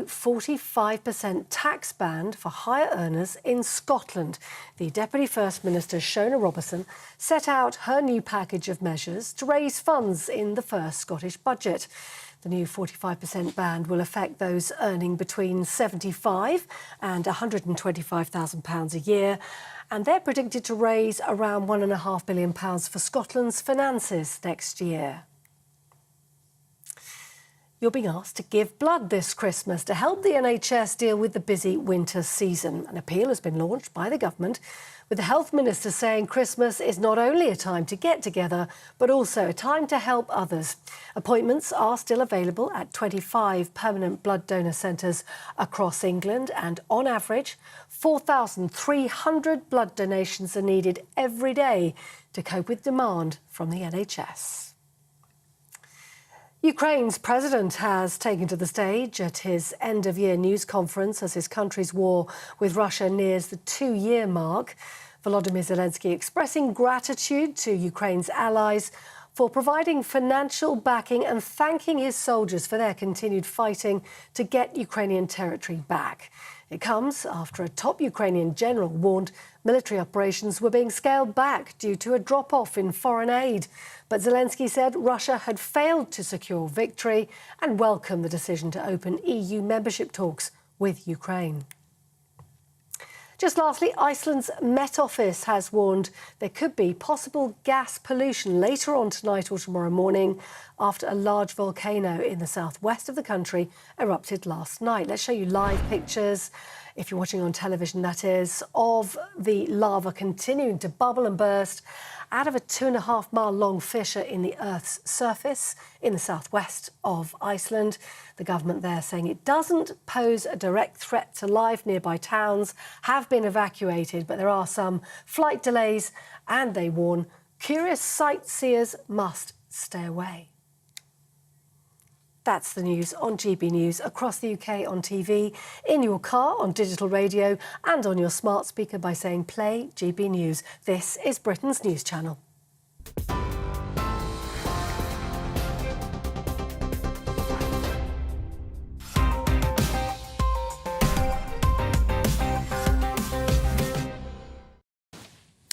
45% tax ban for higher earners in Scotland. The Deputy First Minister, Shona Robertson, set out her new package of measures to raise funds in the first Scottish budget. The new 45% ban will affect those earning between £75,000 and £125,000 a year, and they're predicted to raise around £1.5 billion for Scotland's finances next year. You're being asked to give blood this Christmas to help the NHS deal with the busy winter season. An appeal has been launched by the government, with the Health Minister saying Christmas is not only a time to get together, but also a time to help others. Appointments are still available at 25 permanent blood donor centres across England, and on average, 4,300 blood donations are needed every day to cope with demand from the NHS. Ukraine's president has taken to the stage at his end-of-year news conference as his country's war with Russia nears the 2-year mark. Volodymyr Zelensky expressing gratitude to Ukraine's allies for providing financial backing and thanking his soldiers for their continued fighting to get Ukrainian territory back. It comes after a top Ukrainian general warned military operations were being scaled back due to a drop-off in foreign aid. But Zelensky said Russia had failed to secure victory and welcomed the decision to open EU membership talks with Ukraine. Just lastly, Iceland's Met Office has warned there could be possible gas pollution later on tonight or tomorrow morning after a large volcano in the southwest of the country erupted last night. Let's show you live pictures, if you're watching on television that is, of the lava continuing to bubble and burst out of a 2.5-mile-long fissure in the Earth's surface in the southwest of Iceland. The government there saying it doesn't pose a direct threat to life. Nearby towns have been evacuated, but there are some flight delays, and they warn curious sightseers must stay away. That's the news on GB News across the UK on TV, in your car, on digital radio and on your smart speaker by saying play GB News. This is Britain's news channel.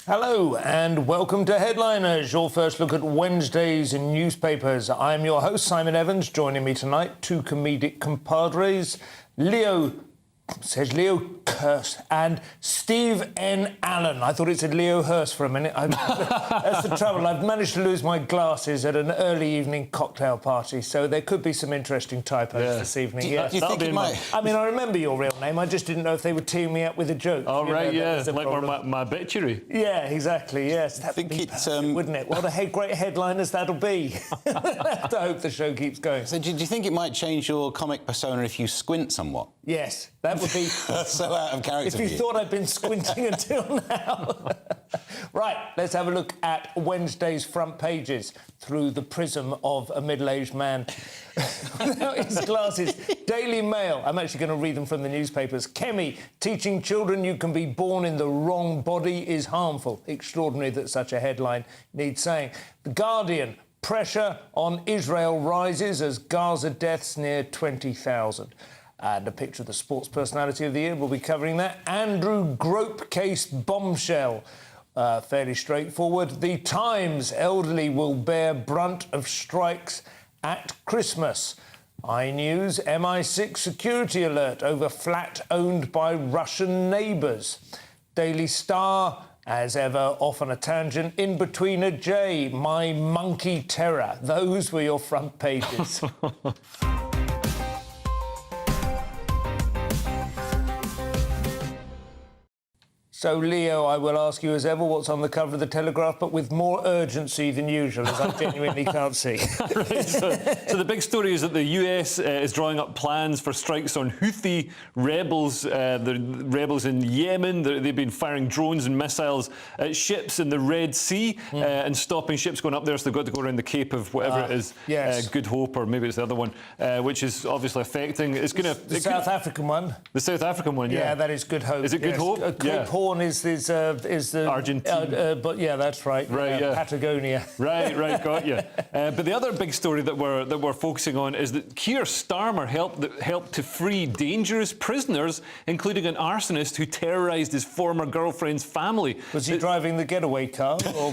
Hello and welcome to Headliners, your first look at Wednesday's newspapers. I'm your host, Simon Evans. Joining me tonight, two comedic compadres, Leo Kearse and Steve N. Allen. I thought it said Leo Hurst for a minute. That's the trouble. I've managed to lose my glasses at an early evening cocktail party, so there could be some interesting typos this evening. Do you think it might? I mean, I remember your real name. I just didn't know if they were teeing me up with a joke. Oh, right, yeah. Like my obituary. Yeah, exactly, yes. I think it's... wouldn't it? What a great headliners that'll be. I hope the show keeps going. So do you think it might change your comic persona if you squint somewhat? Yes, that would be... so out of character. If you thought I'd been squinting until now. Right, let's have a look at Wednesday's front pages through the prism of a middle-aged man without his glasses. Daily Mail, I'm actually going to read them from the newspapers. Kemi, teaching children you can be born in the wrong body is harmful. Extraordinary that such a headline needs saying. The Guardian, pressure on Israel rises as Gaza deaths near 20,000. And a picture of the sports personality of the year. We'll be covering that. Andrew Grope case bombshell. Fairly straightforward. The Times, elderly will bear brunt of strikes at Christmas. iNews, MI6 Security Alert over flat owned by Russian neighbours. Daily Star, as ever, off on a tangent. In between a J, my monkey terror. Those were your front pages. So, Leo, I will ask you as ever what's on the cover of the Telegraph, but with more urgency than usual, as I genuinely can't see. Right, so the big story is that the US is drawing up plans for strikes on Houthi rebels, the rebels in Yemen. They've been firing drones and missiles at ships in the Red Sea and stopping ships going up there, so they've got to go around the Cape of whatever it is, yes. Good Hope, or maybe it's the other one, which is obviously affecting... It's going to... The South African one. The South African one, yeah. Yeah, that is Good Hope. Is it Good Hope? Cape Horn one is the Argentina. but yeah, that's right. Right, yeah. Patagonia. Right, got you. But the other big story that we're focusing on is that Kier Starmer helped to free dangerous prisoners, including an arsonist who terrorised his former girlfriend's family. Was he driving the getaway car? Or...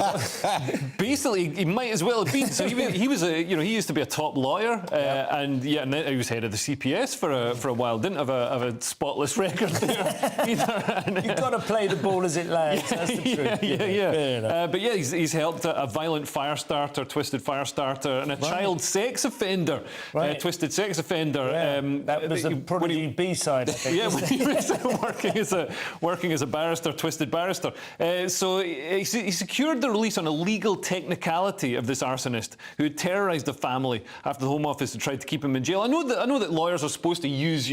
Basically, he might as well have been. So he was he used to be a top lawyer, and then he was head of the CPS for a while. Didn't have a spotless record there either. You've got to play the ball as it lands. That's the truth. Yeah. But yeah, he's helped a violent fire starter, twisted fire starter, and a child sex offender, twisted sex offender. That was the Prodigy B-side, I think. Yeah, when he was working as a barrister, twisted barrister. So he secured the release on a legal technicality of this arsonist who had terrorised the family after the Home Office had tried to keep him in jail. I know that lawyers are supposed to use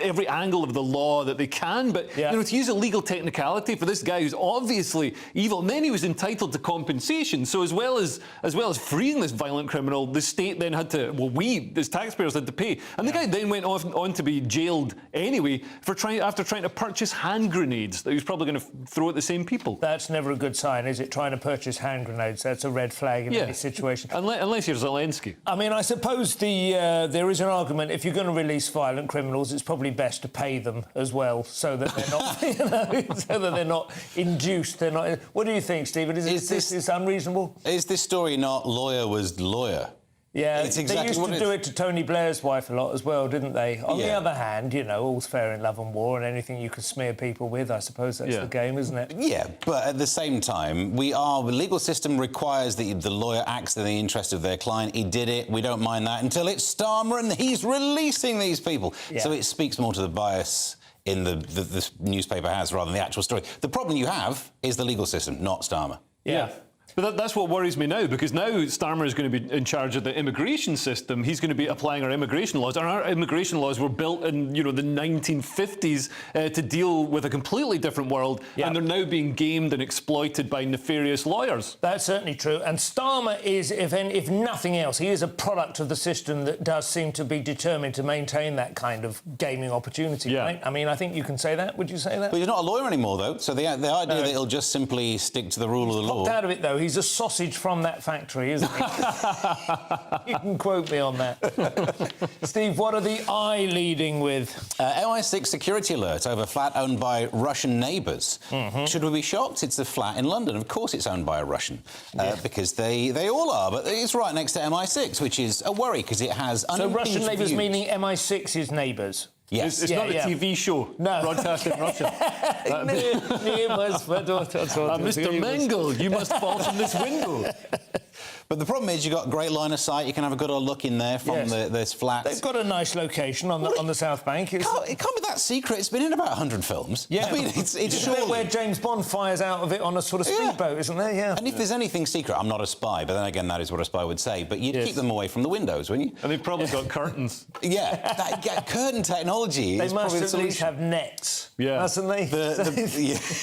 every angle of the law that they can, but to use a legal technicality for this guy who's obviously evil, and then he was entitled to compensation. So as well as freeing this violent criminal, the state then had to, we as taxpayers had to pay, and the guy then went on to be jailed anyway after trying to purchase hand grenades that he was probably going to throw at the same people. That's never a good sign, is it? Trying to purchase hand grenades, that's a red flag in any situation. Unless you're Zelensky. I mean, I suppose there is an argument, if you're going to release violent criminals, it's probably best to pay them as well, so that they're not, so that they're not induced. They're not. What do you think, Stephen? Is this unreasonable? Is this story not lawyer was lawyer? Yeah, it's exactly they used to do it to Tony Blair's wife a lot as well, didn't they? On the other hand, all's fair in love and war, and anything you can smear people with, I suppose that's the game, isn't it? Yeah, but at the same time, the legal system requires that the lawyer acts in the interest of their client. He did it. We don't mind that until it's Starmer and he's releasing these people. Yeah. So it speaks more to the bias in the newspaper has rather than the actual story. The problem you have is the legal system, not Starmer. Yeah. But that's what worries me now, because now Starmer is going to be in charge of the immigration system. He's going to be applying our immigration laws, and our immigration laws were built in, the 1950s to deal with a completely different world, and they're now being gamed and exploited by nefarious lawyers. That's certainly true. And Starmer is, if nothing else, he is a product of the system that does seem to be determined to maintain that kind of gaming opportunity, right? I mean, I think you can say that. Would you say that? But he's not a lawyer anymore, though, so the idea that he'll just simply stick to the rule of the law... Out of it, though. He's a sausage from that factory, isn't he? You can quote me on that. Steve, what are the eye leading with? MI6 Security Alert over flat owned by Russian neighbours. Should we be shocked? It's a flat in London. Of course it's owned by a Russian, because they all are, but it's right next to MI6, which is a worry, because it has So Russian neighbours meaning MI6's neighbours? Yes. It's not a TV show broadcast in Russia. Mr. Mengel, you must fall from this window. But the problem is you've got a great line of sight. You can have a good old look in there from this flat. They've got a nice location on the South Bank. It can't be that secret. It's been in about 100 films. Yeah. I mean, it's surely... where James Bond fires out of it on a sort of speedboat, isn't there? Yeah. And if there's anything secret, I'm not a spy, but then again, that is what a spy would say, but you'd keep them away from the windows, wouldn't you? And they've probably got curtains. Curtain technology they is must probably at least have nets, mustn't they?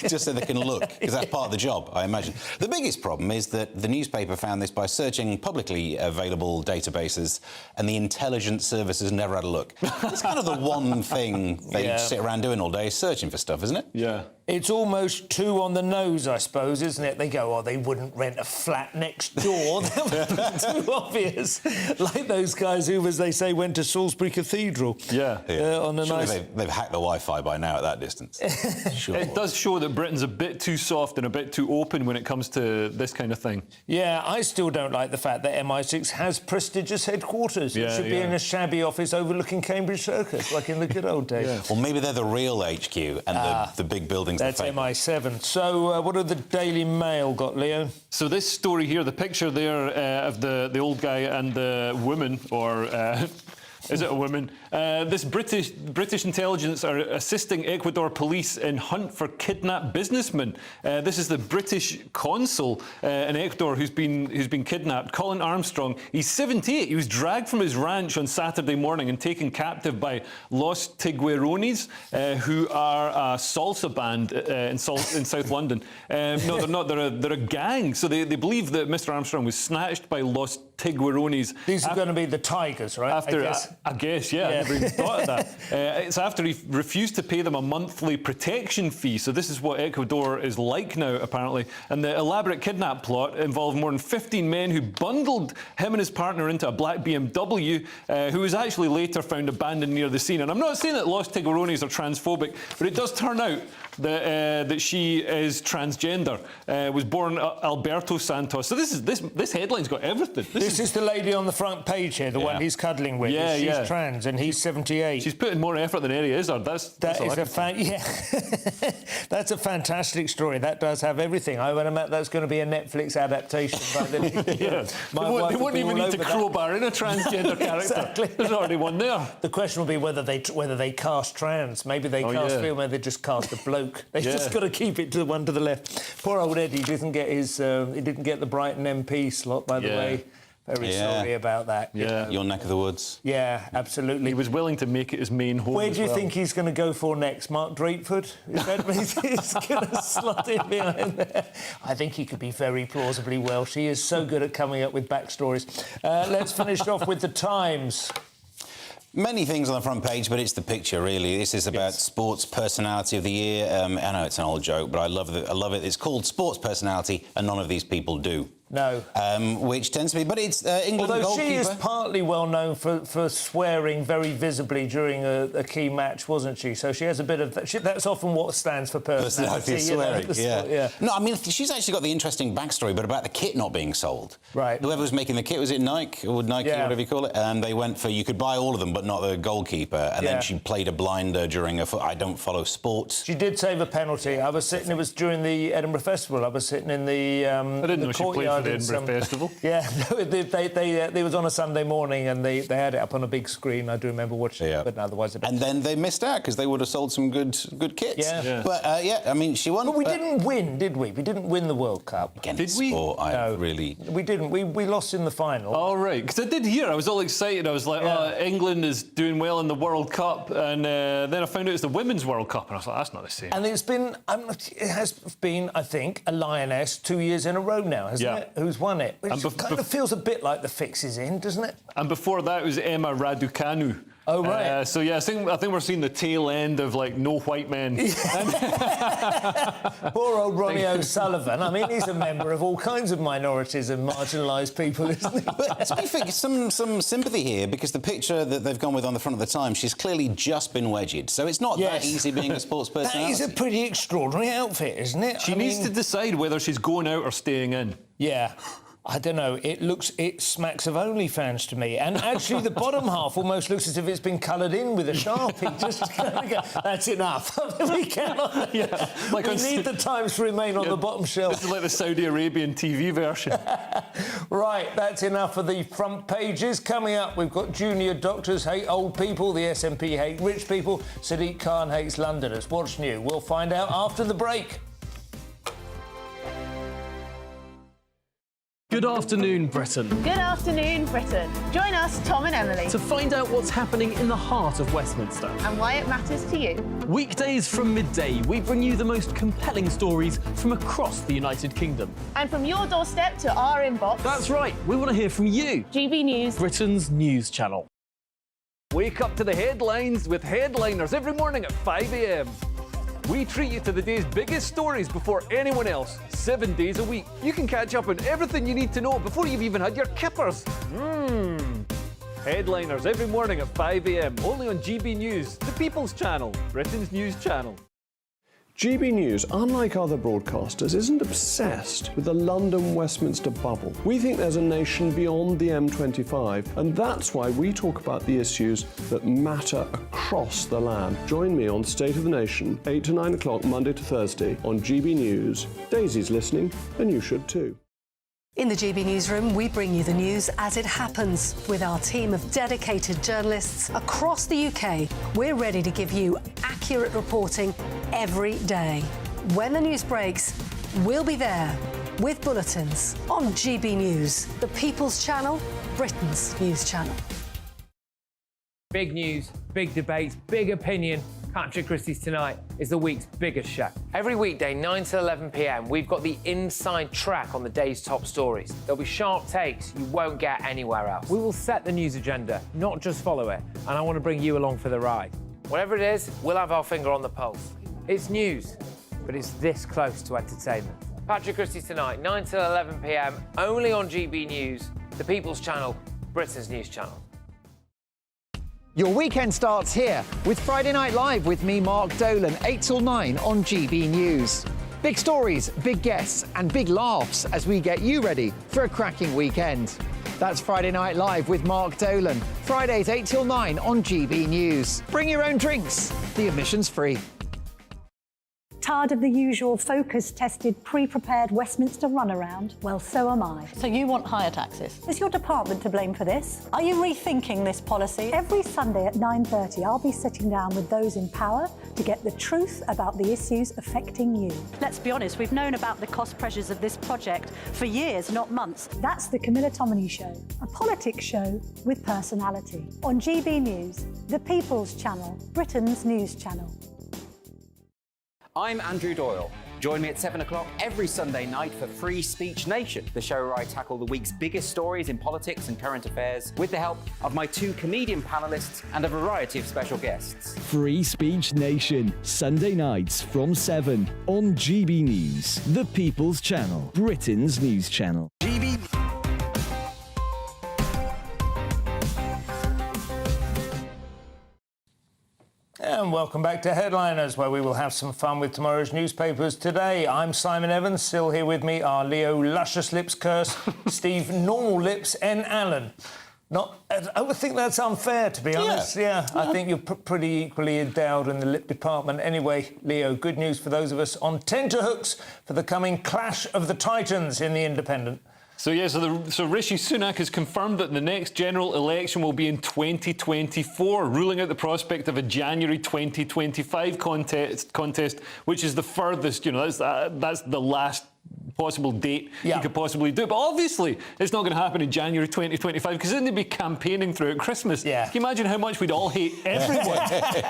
Just so they can look, because that's part of the job, I imagine. The biggest problem is that the newspaper found this by searching publicly available databases, and the intelligence services never had a look. It's kind of the one thing they sit around doing all day, is searching for stuff, isn't it? Yeah. It's almost too on the nose, I suppose, isn't it? They go, they wouldn't rent a flat next door. That would be too obvious. Like those guys who, as they say, went to Salisbury Cathedral. On a Surely they've hacked the Wi-Fi by now at that distance. Sure. It does show that Britain's a bit too soft and a bit too open when it comes to this kind of thing. Yeah, I still don't like the fact that MI6 has prestigious headquarters. It should be in a shabby office overlooking Cambridge Circus, like in the good old days. Well, maybe they're the real HQ, and the big buildings. That's MI7. So, what have the Daily Mail got, Leo? So this story here, the picture there of the old guy and the woman, or is it a woman? This British intelligence are assisting Ecuador police in hunt for kidnapped businessmen. This is the British consul in Ecuador who's been kidnapped, Colin Armstrong. He's 78. He was dragged from his ranch on Saturday morning and taken captive by Los Tiguerones, who are a salsa band in South London. No, they're not. They're a gang. So they believe that Mr. Armstrong was snatched by Los Tiguerones. These are going to be the Tigers, right? I guess, yeah. never even thought of that. It's after he refused to pay them a monthly protection fee. So this is what Ecuador is like now, apparently. And the elaborate kidnap plot involved more than 15 men who bundled him and his partner into a black BMW, who was actually later found abandoned near the scene. And I'm not saying that Los Tiburones are transphobic, but it does turn out that she is transgender. Was born Alberto Santos. So this headline's got everything. This is the lady on the front page here, the one he's cuddling with. Yeah, she's trans, and he's 78. She's putting more effort than Eddie Izzard. That's a fantastic story. That does have everything. I would imagine that's going to be a Netflix adaptation. They wouldn't even need to crowbar in a transgender character. Exactly. There's already one there. The question will be whether they cast trans. Maybe they cast female. Maybe they just cast a bloke. They just got to keep it to the one to the left. Poor old Eddie didn't get his. He didn't get the Brighton MP slot, by the way. Very sorry about that. Yeah, your neck of the woods. Yeah, absolutely. He was willing to make it his main home. Where do you think he's going to go for next? Mark Drakeford? Is that he's going to slot in behind there? I think he could be very plausibly Welsh. He is so good at coming up with backstories. Let's finish off with the Times. Many things on the front page, but it's the picture, really. This is about Sports Personality of the Year. I know it's an old joke, but I love it. It's called Sports Personality, and none of these people do. No. Which tends to be... But it's England Although goalkeeper. she is partly well known for swearing very visibly during a key match, wasn't she? So she has a bit of... That's often what stands for personality. Swearing, yeah. No, I mean, she's actually got the interesting backstory, but about the kit not being sold. Right. Whoever was making the kit, was it Nike? Or Nike, whatever you call it? They went for... You could buy all of them, but not the goalkeeper. And then she played a blinder during I don't follow sports. She did save a penalty. I was sitting... It was during the Edinburgh Festival. I was sitting in the I didn't know she played for the Edinburgh Festival. Yeah, they was on a Sunday morning and they had it up on a big screen. I do remember watching it, but otherwise... And then they missed out because they would have sold some good kits. Yeah. But, I mean, she won... But we didn't win, did we? We didn't win the World Cup. Again, did we? Sport, no, really... We didn't. We lost in the final. Oh, right. Because I did hear, I was all excited. I was like, England is doing well in the World Cup. And then I found out it's the Women's World Cup. And I was like, that's not the same. And it has been, I think, a lioness 2 years in a row now, hasn't it? Who's won it? Which kind of feels a bit like the fix is in, doesn't it? And before that, it was Emma Raducanu. Oh, right. So, yeah, I think we're seeing the tail end of, like, no white men. Poor old Ronnie O'Sullivan. I mean, he's a member of all kinds of minorities and marginalised people, isn't he? But to be fair, some sympathy here, because the picture that they've gone with on the front of the Times, she's clearly just been wedged. So it's not that easy being a sports personality. That is a pretty extraordinary outfit, isn't it? She needs to decide whether she's going out or staying in. Yeah. I don't know. It smacks of OnlyFans to me. And actually, the bottom half almost looks as if it's been coloured in with a Sharpie. That's enough. We cannot. We need the Times to remain on the bottom shelf. This is like the Saudi Arabian TV version. Right, that's enough of the front pages. Coming up, we've got junior doctors hate old people, the SNP hate rich people, Sadiq Khan hates Londoners. What's new? We'll find out after the break. Good afternoon, Britain. Good afternoon, Britain. Join us, Tom and Emily, To find out what's happening in the heart of Westminster. and why it matters to you. Weekdays from midday, we bring you the most compelling stories from across the United Kingdom. And from your doorstep to our inbox, That's right, we want to hear from you, GB News. Britain's news channel. Wake up to the headlines with Headliners every morning at 5 a.m. We treat you to the day's biggest stories before anyone else, 7 days a week. You can catch up on everything you need to know before you've even had your kippers. Headliners every morning at 5 a.m, only on GB News, the People's Channel, Britain's news channel. GB News, unlike other broadcasters, isn't obsessed with the London-Westminster bubble. We think there's a nation beyond the M25, and that's why we talk about the issues that matter across the land. Join me on State of the Nation, 8 to 9 o'clock, Monday to Thursday, on GB News. Daisy's listening, and you should too. In the GB Newsroom, we bring you the news as it happens. With our team of dedicated journalists across the UK, we're ready to give you accurate reporting every day. When the news breaks, we'll be there with bulletins on GB News, the People's Channel, Britain's news channel. Big news, big debates, big opinion. Patrick Christie's Tonight is the week's biggest show. Every weekday, 9 to 11 p.m, we've got the inside track on the day's top stories. There'll be sharp takes you won't get anywhere else. We will set the news agenda, not just follow it, and I want to bring you along for the ride. Whatever it is, we'll have our finger on the pulse. It's news, but it's this close to entertainment. Patrick Christie's Tonight, 9 to 11 p.m, only on GB News, the People's Channel, Britain's news channel. Your weekend starts here with Friday Night Live with me, Mark Dolan, 8 till 9 on GB News. Big stories, big guests and big laughs as we get you ready for a cracking weekend. That's Friday Night Live with Mark Dolan, Fridays 8 till 9 on GB News. Bring your own drinks, the admission's free. Tired of the usual focus-tested, pre-prepared Westminster runaround? Well, so am I. So you want higher taxes? Is your department to blame for this? Are you rethinking this policy? Every Sunday at 9:30, I'll be sitting down with those in power to get the truth about the issues affecting you. Let's be honest, we've known about the cost pressures of this project for years, not months. That's the Camilla Tominey Show, a politics show with personality. On GB News, the People's Channel, Britain's news channel. I'm Andrew Doyle. Join me at 7 o'clock every Sunday night for Free Speech Nation, the show where I tackle the week's biggest stories in politics and current affairs with the help of my 2 comedian panellists and a variety of special guests. Free Speech Nation, Sunday nights from 7 on GB News, the People's Channel, Britain's news channel. And welcome back to Headliners, where we will have some fun with tomorrow's newspapers today. I'm Simon Evans. Still here with me are Leo Luscious Lips Curse, Steve Normal Lips, and Alan. I would think that's unfair, to be honest. Yeah. I think you're pretty equally endowed in the lip department. Anyway, Leo, good news for those of us on tenterhooks for the coming clash of the Titans in The Independent. So Rishi Sunak has confirmed that the next general election will be in 2024, ruling out the prospect of a January 2025 contest, which is the furthest. That's the last possible date you could possibly do. But obviously, it's not going to happen in January 2025 because then they'd be campaigning throughout Christmas. Yeah. Can you imagine how much we'd all hate everyone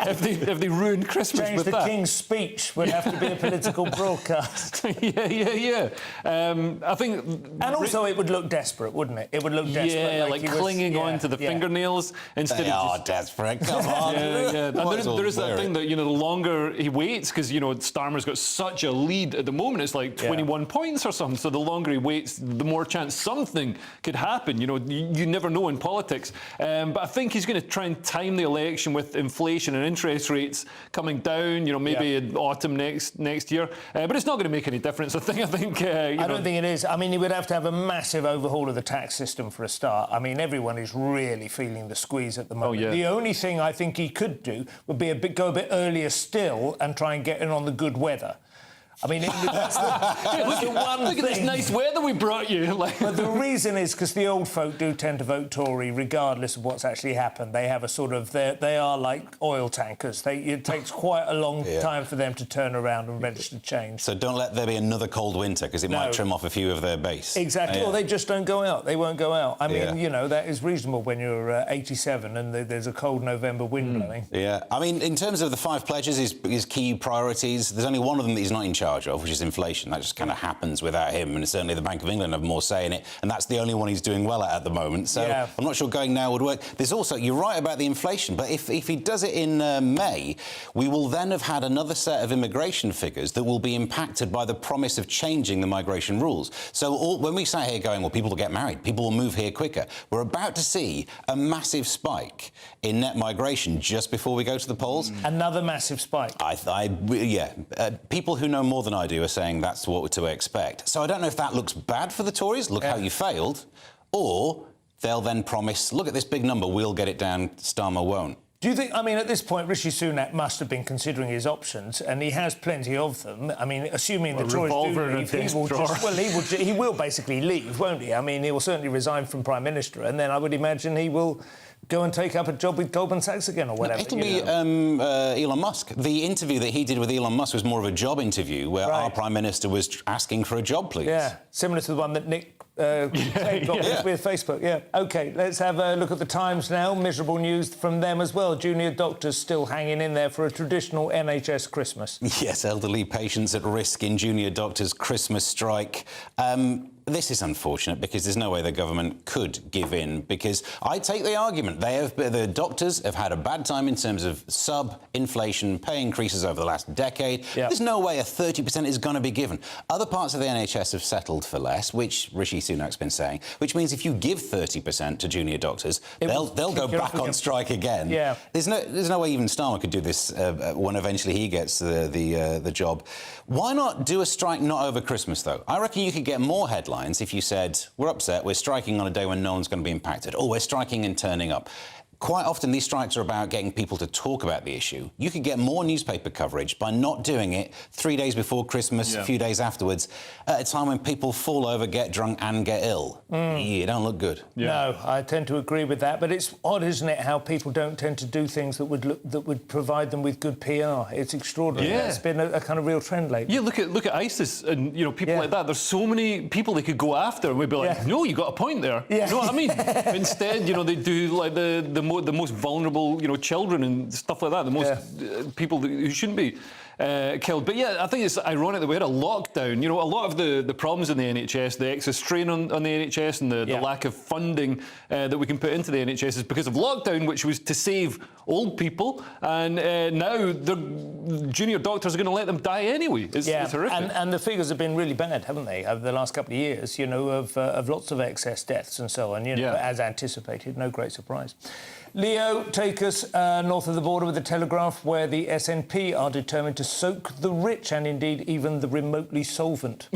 if they ruined Christmas Change with the that? King's Speech would have to be a political broadcast. Yeah. I think... And also it would look desperate, wouldn't it? It would look desperate. Yeah, like clinging on to the fingernails instead they of are desperate, come on. Yeah. And there is that thing that, the longer he waits, because, Starmer's got such a lead at the moment, it's like 21 points or something, so the longer he waits, the more chance something could happen. You never know in politics. But I think he's going to try and time the election with inflation and interest rates coming down, maybe in autumn next year. But it's not going to make any difference. I think I don't think it is. I mean, he would have to have a massive overhaul of the tax system for a start. I mean, everyone is really feeling the squeeze at the moment. The only thing I think he could do would be go a bit earlier still and try and get in on the good weather. I mean, that's the one thing. Look at this nice weather we brought you. But the reason is because the old folk do tend to vote Tory regardless of what's actually happened. They have a sort of... They are like oil tankers. It takes quite a long time for them to turn around and register change. So don't let there be another cold winter because it might trim off a few of their base. Exactly. Or they just don't go out. They won't go out. I mean, that is reasonable when you're 87 and there's a cold November wind blowing. Yeah. I mean, in terms of the 5 pledges, his key priorities, there's only one of them that he's not in charge of, which is inflation. That just kind of happens without him, and certainly the Bank of England have more say in it, and that's the only one he's doing well at the moment. So I'm not sure going now would work. There's also, you're right about the inflation, but if he does it in May, we will then have had another set of immigration figures that will be impacted by the promise of changing the migration rules. So when we sat here going, well, people will get married, people will move here quicker, we're about to see a massive spike in net migration just before we go to the polls. Another massive spike. People who know more than I do are saying that's what to expect. So I don't know if that looks bad for the Tories, look how you failed, or they'll then promise, look at this big number, we'll get it down, Starmer won't. Do you think, I mean, at this point, Rishi Sunak must have been considering his options, and he has plenty of them. I mean, assuming the Tories do leave, he will basically leave, won't he? I mean, he will certainly resign from Prime Minister, and then I would imagine he will go and take up a job with Goldman Sachs again or whatever. It'll be Elon Musk. The interview that he did with Elon Musk was more of a job interview where our Prime Minister was asking for a job, please. Yeah, similar to the one that Nick with Facebook. Yeah. OK, let's have a look at the Times now. Miserable news from them as well. Junior doctors still hanging in there for a traditional NHS Christmas. Yes, elderly patients at risk in junior doctors' Christmas strike. This is unfortunate because there's no way the government could give in, because I take the argument the doctors have had a bad time in terms of sub-inflation pay increases over the last decade. Yep. There's no way a 30% is going to be given. Other parts of the NHS have settled for less, which Rishi Sunak's been saying, which means if you give 30% to junior doctors, they'll go back on strike again. Yeah. There's no way even Starmer could do this when eventually he gets the job. Why not do a strike not over Christmas, though? I reckon you could get more headlines if you said, we're upset, we're striking on a day when no one's going to be impacted, or we're striking and turning up. Quite often these strikes are about getting people to talk about the issue. You could get more newspaper coverage by not doing it 3 days before Christmas, a few days afterwards, at a time when people fall over, get drunk and get ill. You don't look good. No, I tend to agree with that, but it's odd, isn't it, how people don't tend to do things that would provide them with good PR. It's extraordinary. Yeah. It's been a kind of real trend lately. Yeah, look at ISIS and people like that. There's so many people they could go after, and we'd be like, no, you got a point there. You know what I mean? Instead, they do like the most vulnerable, children and stuff like that. The most people who shouldn't be killed. But yeah, I think it's ironic that we had a lockdown. A lot of the problems in the NHS, the excess strain on the NHS and the lack of funding that we can put into the NHS is because of lockdown, which was to save old people. And now the junior doctors are going to let them die anyway. It's horrific. And the figures have been really bad, haven't they, over the last couple of years, of lots of excess deaths and so on, as anticipated. No great surprise. Leo, take us north of the border with the Telegraph, where the SNP are determined to soak the rich and indeed even the remotely solvent.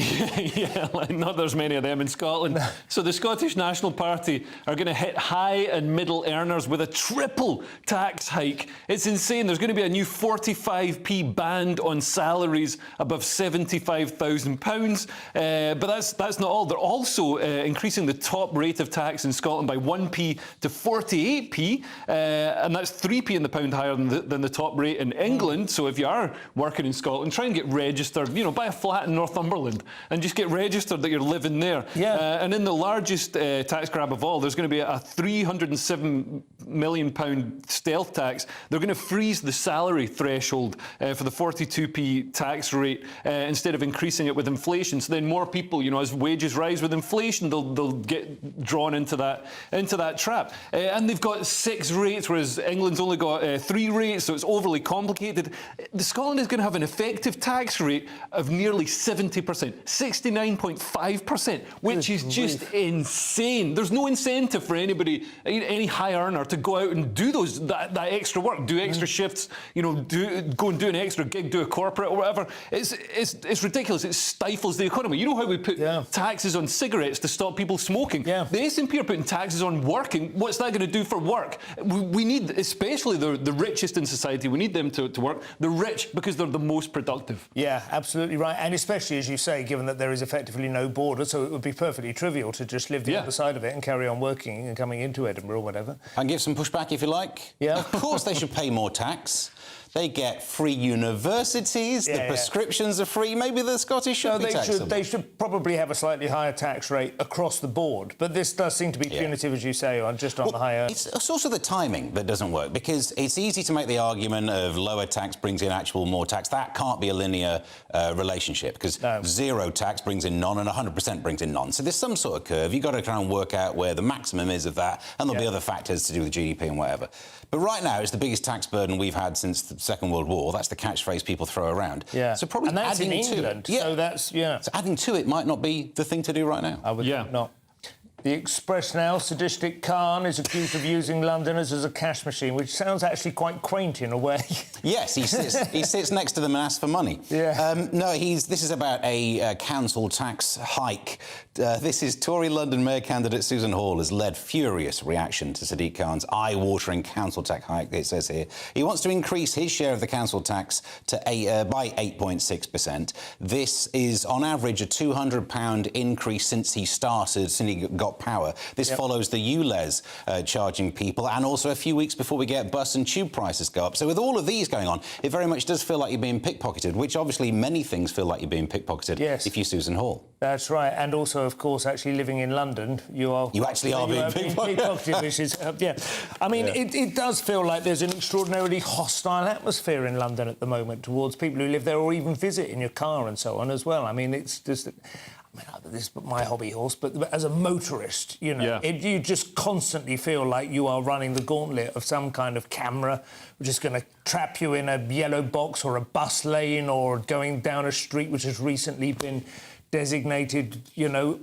Not there's many of them in Scotland. So the Scottish National Party are going to hit high and middle earners with a triple tax hike. It's insane. There's going to be a new 45p band on salaries above £75,000. But that's not all. They're also increasing the top rate of tax in Scotland by 1p to 48p. And that's 3p in the pound higher than the top rate in England. So if you are working in Scotland, try and get registered, buy a flat in Northumberland and just get registered that you're living there. And in the largest tax grab of all, there's going to be a £307 million stealth tax. They're going to freeze the salary threshold for the 42p tax rate instead of increasing it with inflation. So then more people, as wages rise with inflation, they'll get drawn into that trap. And they've got 6 rates, whereas England's only got 3 rates, so it's overly complicated. Scotland is going to have an effective tax rate of nearly 70%, 69.5%, which is just insane. There's no incentive for anybody, any high earner, to go out and do that extra work, do extra shifts, go and do an extra gig, do a corporate or whatever. It's ridiculous. It stifles the economy. You know how we put taxes on cigarettes to stop people smoking? The SNP are putting taxes on working. What's that going to do for work? We need, especially the richest in society, we need them to work. The rich, because they're the most productive. Yeah, absolutely right. And especially, as you say, given that there is effectively no border, so it would be perfectly trivial to just live the other side of it and carry on working and coming into Edinburgh or whatever. And give some pushback if you like. Yeah. Of course they should pay more tax. They get free universities, the prescriptions are free. Maybe the Scottish should be taxable. They should probably have a slightly higher tax rate across the board. But this does seem to be punitive, as you say, on the higher... It's also the timing that doesn't work, because it's easy to make the argument of lower tax brings in actual more tax. That can't be a linear relationship, because zero tax brings in none and 100% brings in none. So there's some sort of curve. You've got to try and work out where the maximum is of that, and there'll be other factors to do with GDP and whatever. But right now, it's the biggest tax burden we've had since the Second World War. That's the catchphrase people throw around. So probably and that's adding in England, to it. So that's, So adding to it might not be the thing to do right now. I would think not. The Express now, sadistic Khan is accused of using Londoners as a cash machine, which sounds actually quite quaint in a way. Yes, he sits next to them and asks for money. This is about a council tax hike. This is Tory London Mayor candidate Susan Hall has led furious reaction to Sadiq Khan's eye-watering council tax hike, it says here. He wants to increase his share of the council tax to by 8.6%. This is, on average, a £200 increase since he got got power. This follows the ULEZ charging people, and also a few weeks before we get bus and tube prices go up. So with all of these going on, it very much does feel like you're being pickpocketed, which obviously many things feel like you're being pickpocketed if you're Susan Hall. That's right. And also, of course, actually living in London, you actually are being pickpocketed, which is, I mean, it does feel like there's an extraordinarily hostile atmosphere in London at the moment towards people who live there or even visit in your car and so on as well. I mean, it's just... this is my hobby horse, but as a motorist, you know, you just constantly feel like you are running the gauntlet of some kind of camera which is going to trap you in a yellow box or a bus lane or going down a street which has recently been designated, you know...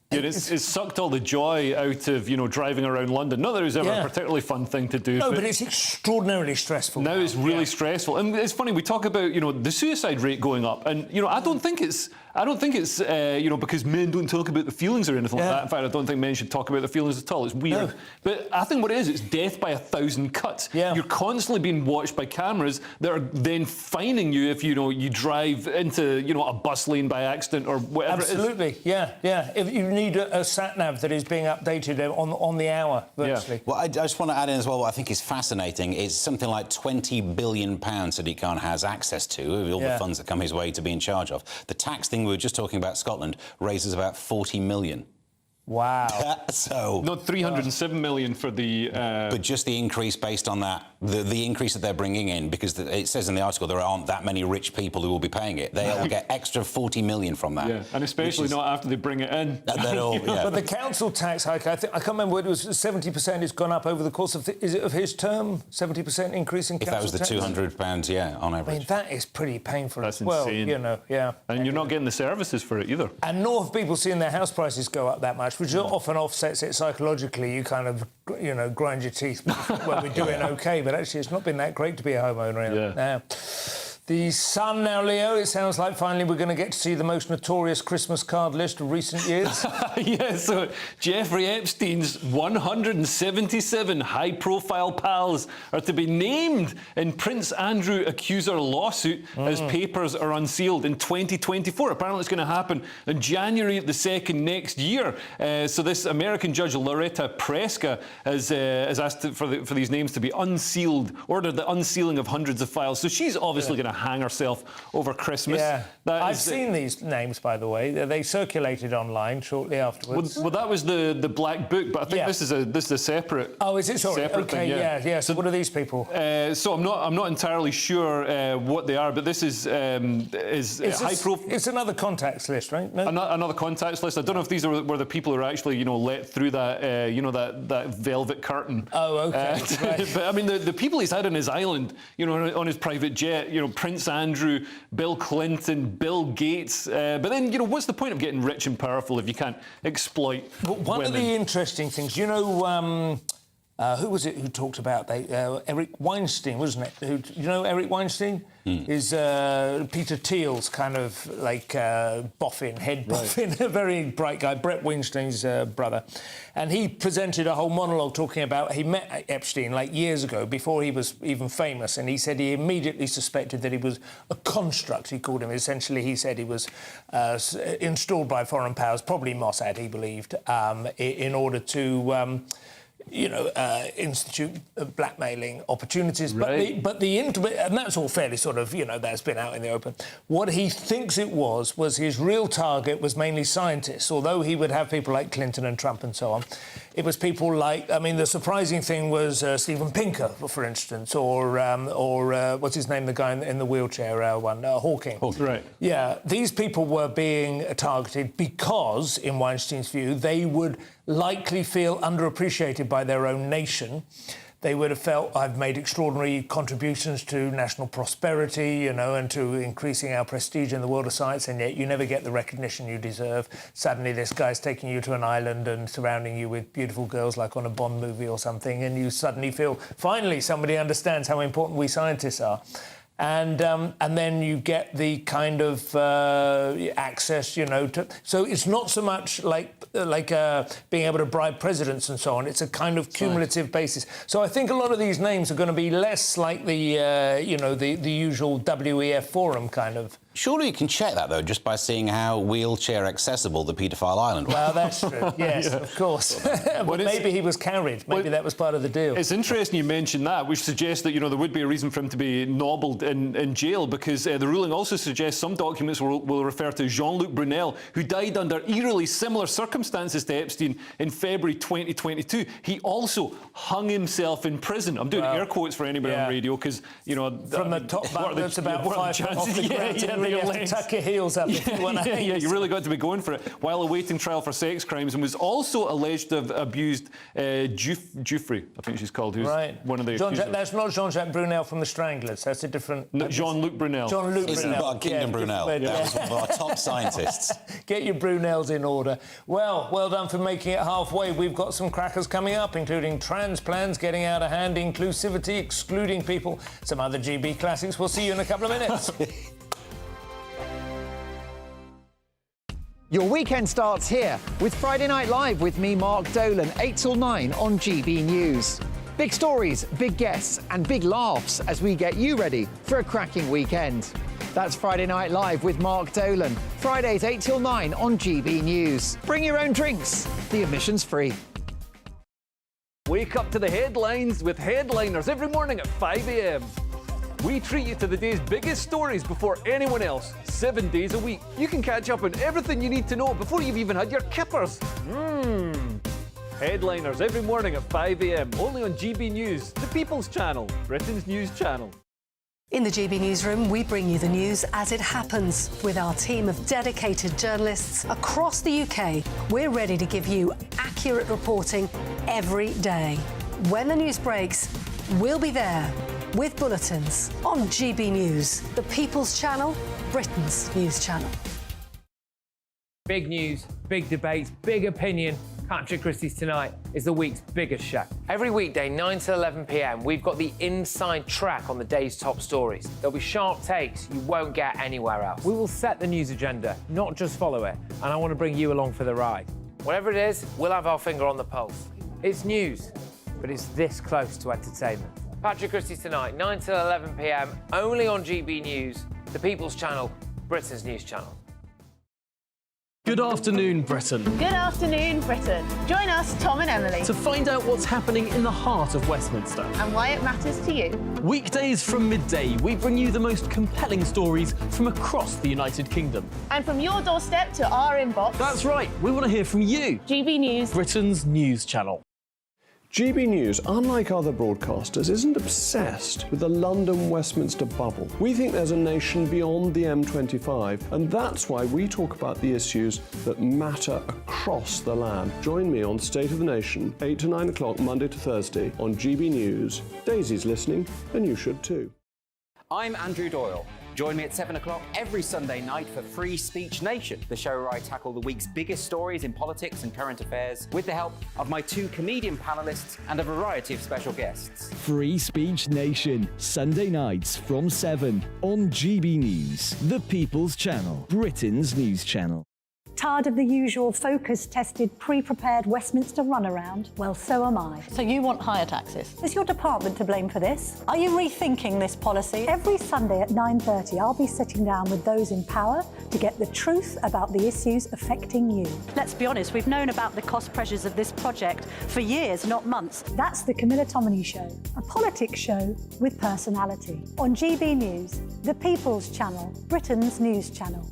It's sucked all the joy out of, you know, driving around London. Not that it was ever a particularly fun thing to do. No, but it's extraordinarily stressful. Now it's really stressful. And it's funny, we talk about, you know, the suicide rate going up. And, you know, I don't think it's, you know, because men don't talk about the feelings or anything like that. In fact, I don't think men should talk about their feelings at all. It's weird. No. But I think what it is, it's death by 1,000 cuts. You're constantly being watched by cameras that are then fining you if, you know, you drive into, you know, a bus lane by accident or whatever Absolutely, it is. If you need a sat-nav that is being updated on the hour, virtually. Well, I just want to add in as well what I think is fascinating is something like £20 billion Sadiq Khan has access to, with all the funds that come his way to be in charge of. The tax thing we were just talking about, Scotland, raises about 40 million. Wow. So... Not 307 million for the... But just the increase based on that, the increase that they're bringing in, because it says in the article there aren't that many rich people who will be paying it. They'll get extra 40 million from that. Yeah, and especially not after they bring it in. But the council tax hike, I can't remember what it was, 70% has gone up over the course of, is it of his term? 70% increase in council tax? If that was the £200, on average. I mean, that is pretty painful That's as well, insane. you know, And you're not getting the services for it either. And nor have people seen their house prices go up that much, which often offsets it psychologically. You kind of, you know, grind your teeth when we're doing OK, but actually it's not been that great to be a homeowner now. The Sun now, Leo, it sounds like finally we're going to get to see the most notorious Christmas card list of recent years. So Jeffrey Epstein's 177 high-profile pals are to be named in Prince Andrew accuser lawsuit as papers are unsealed in 2024. Apparently it's going to happen in January the 2nd next year. So this American judge, Loretta Preska, has asked for these names to be unsealed, ordered the unsealing of hundreds of files. So she's obviously going to hang herself over Christmas. I've seen these names, by the way. They circulated online shortly afterwards. Well, that was the black book, but I think this is a separate. Oh, is it? Sorry. Okay, thing, So what are these people? So I'm not entirely sure what they are, but this is high profile. It's another contacts list, right? No? Another contacts list. I don't know if these were the people who are actually, you know, let through that you know, that velvet curtain. Oh, okay. Right. But I mean, the people he's had on his island, you know, on his private jet, you know, Prince Andrew, Bill Clinton, Bill Gates. But then, you know, what's the point of getting rich and powerful if you can't exploit One women? of the interesting things, you know, who was it who talked about Eric Weinstein, wasn't it? You know Eric Weinstein? Is Peter Thiel's kind of like boffin, head boffin, a very bright guy, Brett Weinstein's brother. And he presented a whole monologue talking about, he met Epstein like years ago, before he was even famous, and he said he immediately suspected that he was a construct, he called him. Essentially, he said he was installed by foreign powers, probably Mossad, he believed, in order to... you know, institute blackmailing opportunities. Right. But the and that's all fairly sort of, you know, that's been out in the open. What he thinks it was his real target was mainly scientists, although he would have people like Clinton and Trump and so on. It was people like, I mean, the surprising thing was Steven Pinker, for instance, or what's his name, the guy in the wheelchair one, Hawking. Right. Yeah, these people were being targeted because, in Weinstein's view, they would likely feel underappreciated by their own nation. They would have felt, I've made extraordinary contributions to national prosperity, you know, and to increasing our prestige in the world of science, and yet you never get the recognition you deserve. Suddenly this guy's taking you to an island and surrounding you with beautiful girls like on a Bond movie or something, and you suddenly feel, finally, somebody understands how important we scientists are. And then you get the kind of access, you know, to... So it's not so much like being able to bribe presidents and so on. It's a kind of cumulative basis. So I think a lot of these names are going to be less like the, you know, the usual WEF forum kind of... Surely you can check that, though, just by seeing how wheelchair accessible the paedophile island was. Well, that's true. Yes, of course. But maybe he was carried. Maybe that was part of the deal. It's interesting you mentioned that, which suggests that, there would be a reason for him to be nobbled in jail, because the ruling also suggests some documents will refer to Jean-Luc Brunel, who died under eerily similar circumstances to Epstein in February 2022. He also hung himself in prison. I'm doing air quotes for anybody on radio, because, from the top back, that's about 5 foot off the ground. You have to tuck your heels up if you want to. You really got to be going for it, while awaiting trial for sex crimes, and was also alleged to have abused Giuffre, I think she's called, who's one of the accusers. That's not Jean-Jacques Brunel from The Stranglers. That's a different... No, Jean-Luc Brunel. Jean-Luc Isn't Brunel. about Kingdom Brunel. That was one of our top scientists. Get your Brunels in order. Well done for making it halfway. We've got some crackers coming up, including trans plans getting out of hand, inclusivity, excluding people, some other GB classics. We'll see you in a couple of minutes. Your weekend starts here with Friday Night Live with me, Mark Dolan, 8 till 9 on GB News. Big stories, big guests and big laughs as we get you ready for a cracking weekend. That's Friday Night Live with Mark Dolan. Fridays 8 till 9 on GB News. Bring your own drinks. The admission's free. Wake up to the headlines with Headliners every morning at 5 a.m. We treat you to the day's biggest stories before anyone else, 7 days a week. You can catch up on everything you need to know before you've even had your kippers. Headliners every morning at 5 a.m, only on GB News, the People's Channel, Britain's news channel. In the GB Newsroom, we bring you the news as it happens. With our team of dedicated journalists across the UK, we're ready to give you accurate reporting every day. When the news breaks, we'll be there with bulletins on GB News, the People's Channel, Britain's news channel. Big news, big debates, big opinion. Patrick Christie's Tonight is the week's biggest show. Every weekday, 9 to 11 p.m, we've got the inside track on the day's top stories. There'll be sharp takes you won't get anywhere else. We will set the news agenda, not just follow it, and I want to bring you along for the ride. Whatever it is, we'll have our finger on the pulse. It's news, but it's this close to entertainment. Patrick Christie's Tonight, 9 to 11 p.m, only on GB News, the People's Channel, Britain's news channel. Good afternoon, Britain. Good afternoon, Britain. Join us, Tom and Emily, To find out what's happening in the heart of Westminster. and why it matters to you. Weekdays from midday, we bring you the most compelling stories from across the United Kingdom. And from your doorstep to our inbox, That's right, we want to hear from you, GB News. Britain's news channel. GB News, unlike other broadcasters, isn't obsessed with the London-Westminster bubble. We think there's a nation beyond the M25, and that's why we talk about the issues that matter across the land. Join me on State of the Nation, 8 to 9 o'clock, Monday to Thursday, on GB News. Daisy's listening, and you should too. I'm Andrew Doyle. Join me at 7 o'clock every Sunday night for Free Speech Nation, the show where I tackle the week's biggest stories in politics and current affairs with the help of my 2 comedian panellists and a variety of special guests. Free Speech Nation, Sunday nights from 7 on GB News, the People's Channel, Britain's news channel. Tired of the usual focus-tested, pre-prepared Westminster runaround? Well, so am I. So you want higher taxes? Is your department to blame for this? Are you rethinking this policy? Every Sunday at 9:30, I'll be sitting down with those in power to get the truth about the issues affecting you. Let's be honest, we've known about the cost pressures of this project for years, not months. That's the Camilla Tominey Show, a politics show with personality. On GB News, the People's Channel, Britain's news channel.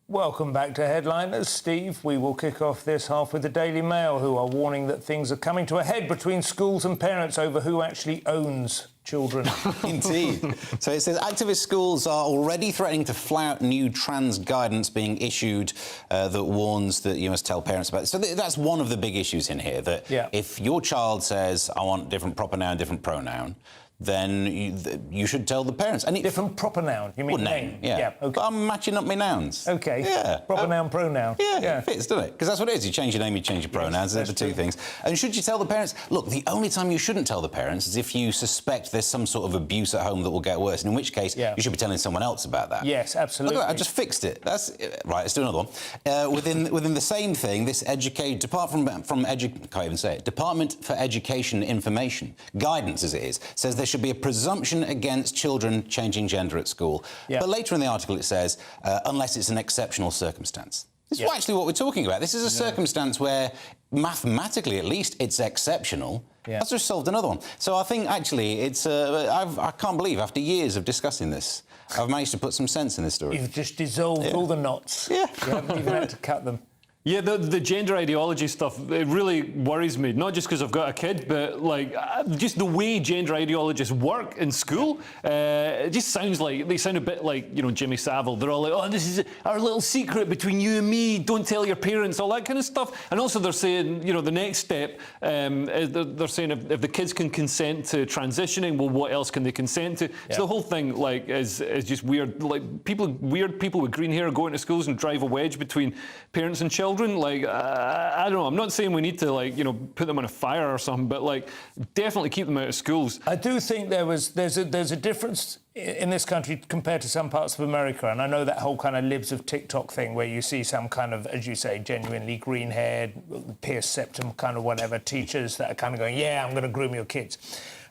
Welcome back to Headliners. Steve, we will kick off this half with the Daily Mail, who are warning that things are coming to a head between schools and parents over who actually owns children. Indeed. So it says activist schools are already threatening to flout new trans guidance being issued that warns that you must tell parents about it. So that's one of the big issues in here, that if your child says, I want different proper noun, different pronoun, then you should tell the parents. And different proper noun, you mean name? Yeah. Okay. But I'm matching up my nouns. Okay. Yeah. Proper noun, pronoun. Yeah, it fits, doesn't it? Because that's what it is. You change your name, you change your pronouns. They're the two things. And should you tell the parents? Look, the only time you shouldn't tell the parents is if you suspect there's some sort of abuse at home that will get worse, and in which case you should be telling someone else about that. Yes, absolutely. Look at that, I just fixed it. That's right. Let's do another one. Within the same thing, this Department for Education Information, guidance as it is, says there should be a presumption against children changing gender at school. But later in the article it says, unless it's an exceptional circumstance. This is actually what we're talking about. This is a circumstance where, mathematically at least, it's exceptional. That's just solved another one. So I think, actually, it's... I can't believe, after years of discussing this, I've managed to put some sense in this story. You've just dissolved all the knots. Yeah. You haven't even had to cut them. Yeah, the gender ideology stuff, it really worries me. Not just because I've got a kid, but, like, just the way gender ideologists work in school. It just sounds like, they sound a bit like, you know, Jimmy Savile. They're all like, oh, this is our little secret between you and me. Don't tell your parents, all that kind of stuff. And also they're saying, you know, the next step, is they're saying if the kids can consent to transitioning, well, what else can they consent to? So the whole thing, like, is just weird. Like, weird people with green hair go into schools and drive a wedge between parents and children. Like, I don't know, I'm not saying we need to, like, you know, put them on a fire or something, but, like, definitely keep them out of schools. I do think there's a difference in this country compared to some parts of America, and I know that whole kind of libs of Tik Tok thing where you see some kind of, as you say, genuinely green-haired, pierced septum kind of whatever, teachers that are kind of going, yeah, I'm going to groom your kids.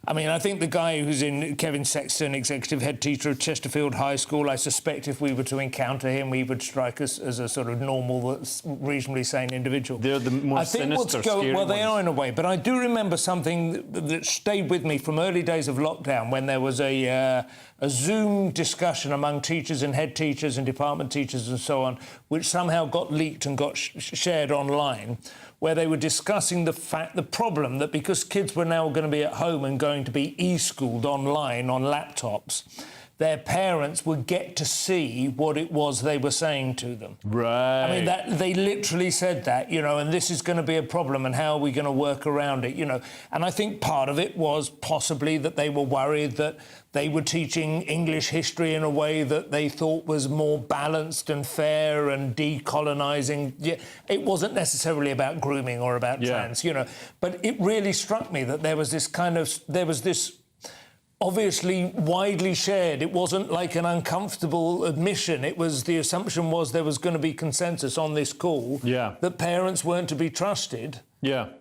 I mean, I think the guy who's in, Kevin Sexton, executive head teacher of Chesterfield High School, I suspect if we were to encounter him, he would strike us as a sort of normal, reasonably sane individual. They're the more sinister, scary well, they ones. are in a way, but I do remember something that stayed with me from early days of lockdown when there was a Zoom discussion among teachers and head teachers and department teachers and so on, which somehow got leaked and got shared online, where they were discussing the problem that because kids were now going to be at home and going to be e-schooled online on laptops, their parents would get to see what it was they were saying to them. Right. I mean, they literally said that, you know, and this is going to be a problem and how are we going to work around it, you know. And I think part of it was possibly that they were worried that they were teaching English history in a way that they thought was more balanced and fair and decolonising. Yeah, it wasn't necessarily about grooming or about trans, you know. But it really struck me that there was this obviously widely shared. It wasn't like an uncomfortable admission. It was, the assumption was there was going to be consensus on this call that parents weren't to be trusted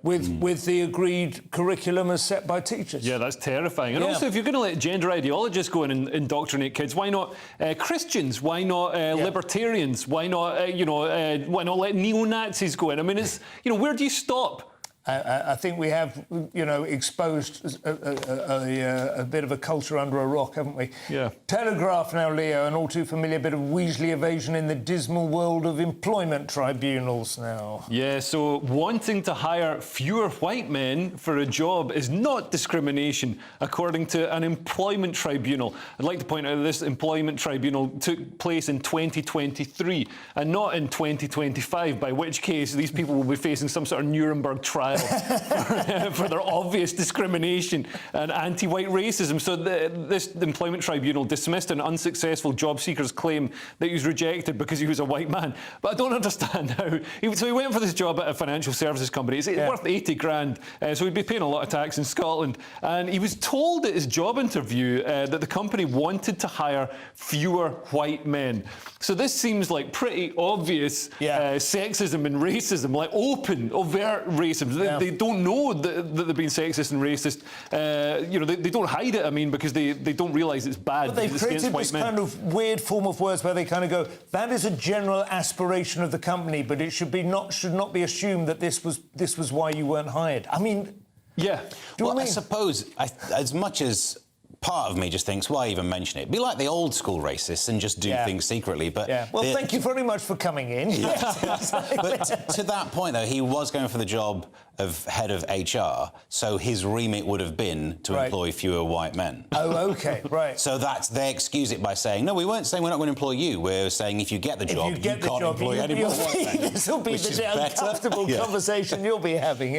with the agreed curriculum as set by teachers. Yeah, that's terrifying. And also, if you're going to let gender ideologists go in and indoctrinate kids, why not Christians? Why not libertarians? Why not, why not let neo-Nazis go in? I mean, it's, you know, where do you stop? I think we have, you know, exposed a bit of a culture under a rock, haven't we? Yeah. Telegraph now, Leo, an all too familiar bit of Weasley evasion in the dismal world of employment tribunals now. Yeah, so wanting to hire fewer white men for a job is not discrimination, according to an employment tribunal. I'd like to point out that this employment tribunal took place in 2023 and not in 2025, by which case these people will be facing some sort of Nuremberg trial for their obvious discrimination and anti-white racism. So this employment tribunal dismissed an unsuccessful job seeker's claim that he was rejected because he was a white man. But I don't understand how. So he went for this job at a financial services company. It's worth 80 grand, so he'd be paying a lot of tax in Scotland. And he was told at his job interview that the company wanted to hire fewer white men. So this seems like pretty obvious sexism and racism, like open, overt racism. They don't know that they're being sexist and racist. They don't hide it, I mean, because they don't realise it's bad. But they've created this kind of weird form of words where they kind of go, that is a general aspiration of the company, but it should not be assumed that this was why you weren't hired. I mean... Yeah. I suppose, as much as... part of me just thinks, why even mention it? Be like the old school racists and just do things secretly. But well, thank you very much for coming in. But to that point, though, he was going for the job of head of HR, so his remit would have been to employ fewer white men. Oh, OK, right. So they excuse it by saying, no, we weren't saying we're not going to employ you. We're saying if you get the job, you can't employ any more white men. This will be the uncomfortable conversation you'll be having,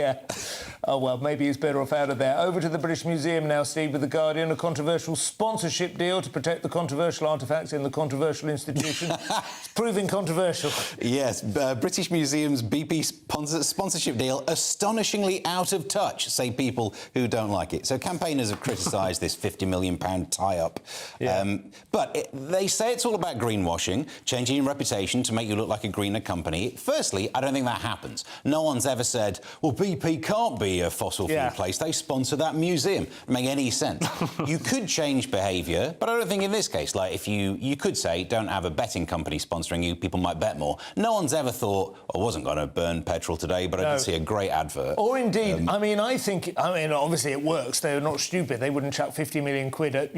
Oh, well, maybe he's better off out of there. Over to the British Museum now, Steve, with The Guardian, a controversial sponsorship deal to protect the controversial artefacts in the controversial institution. It's proving controversial. Yes, British Museum's BP sponsorship deal astonishingly out of touch, say people who don't like it. So campaigners have criticised this £50 million tie-up. Yeah. But they say it's all about greenwashing, changing your reputation to make you look like a greener company. Firstly, I don't think that happens. No one's ever said, well, BP can't be a fossil fuel place. They sponsor that museum. Doesn't make any sense. You could change behaviour, but I don't think in this case, like, if you could say, don't have a betting company sponsoring you, people might bet more. No one's ever thought, I wasn't going to burn petrol today, but I did see a great advert. Or indeed, I mean, obviously it works. They're not stupid. They wouldn't chuck 50 million quid at,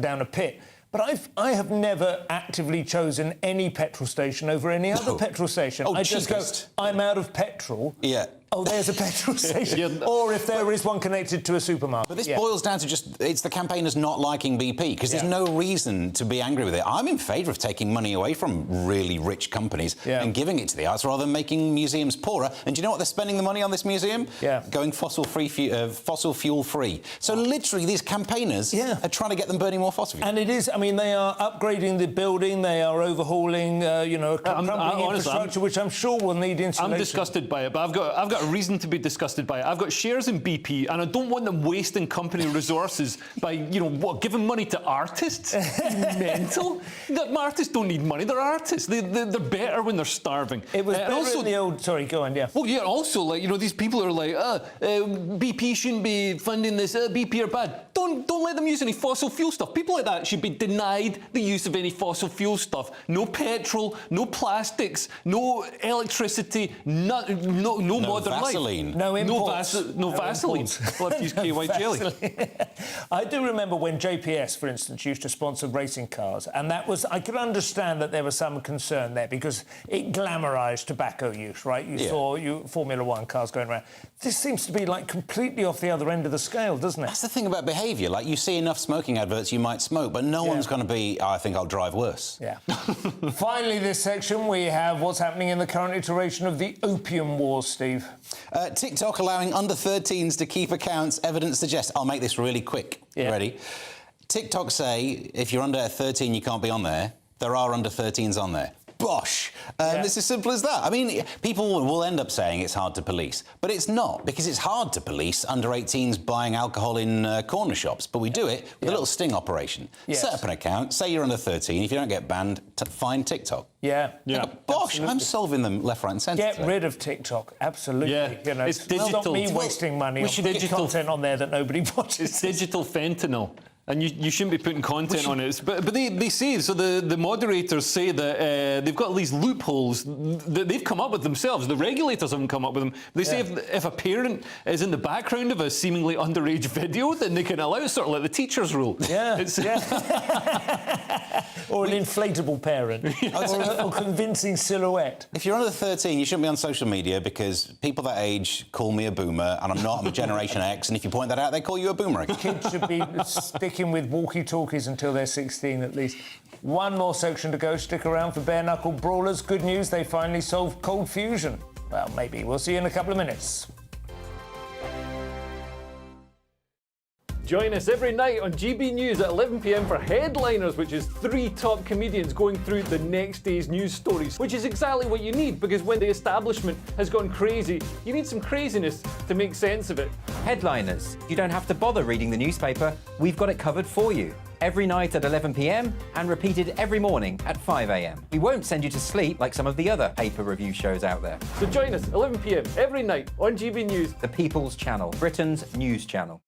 down a pit. But I have never actively chosen any petrol station over any other petrol station. Oh, I just go, I'm out of petrol. Yeah. Oh, there's a petrol station. Or if there is one connected to a supermarket. But this boils down to just, it's the campaigners not liking BP, because there's no reason to be angry with it. I'm in favour of taking money away from really rich companies and giving it to the arts rather than making museums poorer. And do you know what they're spending the money on, this museum? Going fossil fuel free. So literally these campaigners are trying to get them burning more fossil fuel. And it is, I mean, they are upgrading the building, they are overhauling, crumbling infrastructure, which I'm sure will need insulation. I'm disgusted by it, but I've got a reason to be disgusted by it. I've got shares in BP, and I don't want them wasting company resources by, giving money to artists. Mental. Artists don't need money. They're artists. They're better when they're starving. It was better also in the old. Sorry, go on. Yeah. Well, yeah. Also, these people are like, BP shouldn't be funding this. BP are bad. Don't let them use any fossil fuel stuff. People like that should be denied the use of any fossil fuel stuff. No petrol, no plastics, no electricity, no modern Vaseline. life. No imports. No Vaseline. We'll have to use KY jelly. I do remember when JPS, for instance, used to sponsor racing cars, and that was, I could understand that there was some concern there because it glamorised tobacco use, right? You saw Formula One cars going around. This seems to be like completely off the other end of the scale, doesn't it? That's the thing about behaviour. Like, you see enough smoking adverts, you might smoke, but no one's going to be, I think I'll drive worse. Yeah. Finally, this section, we have what's happening in the current iteration of the opium wars, Steve. TikTok allowing under-13s to keep accounts, evidence suggests. I'll make this really quick. Ready? TikTok say if you're under 13, you can't be on there. There are under-13s on there. Bosh! It's as simple as that. I mean, people will end up saying it's hard to police, but it's not, because it's hard to police under-18s buying alcohol in corner shops, but we do it with a little sting operation. Set up an account, say you're under 13, if you don't get banned, find TikTok. Bosh! I'm solving them left, right and centre. Get rid of TikTok, absolutely. It's digital. Not me wasting money on digital content on there that nobody watches. It's digital fentanyl. And you shouldn't be putting content on it. But they say, so the moderators say that they've got these loopholes that they've come up with themselves. The regulators haven't come up with them. They say if a parent is in the background of a seemingly underage video, then they can allow it, sort of like the teachers' rule. Or an inflatable parent. or a convincing silhouette. If you're under 13, you shouldn't be on social media, because people that age call me a boomer, and I'm not. I'm a Generation X, and if you point that out, they call you a boomer. Kids should be sticking with walkie-talkies until they're 16 at least. One more section to go. Stick around for bare-knuckle brawlers. Good news, they finally solved cold fusion. Well, maybe. We'll see you in a couple of minutes. Join us every night on GB News at 11 p.m. for Headliners, which is 3 top comedians going through the next day's news stories, which is exactly what you need, because when the establishment has gone crazy, you need some craziness to make sense of it. Headliners. You don't have to bother reading the newspaper. We've got it covered for you. Every night at 11 p.m. and repeated every morning at 5 a.m. We won't send you to sleep like some of the other paper review shows out there. So join us 11 p.m. every night on GB News. The People's Channel, Britain's news channel.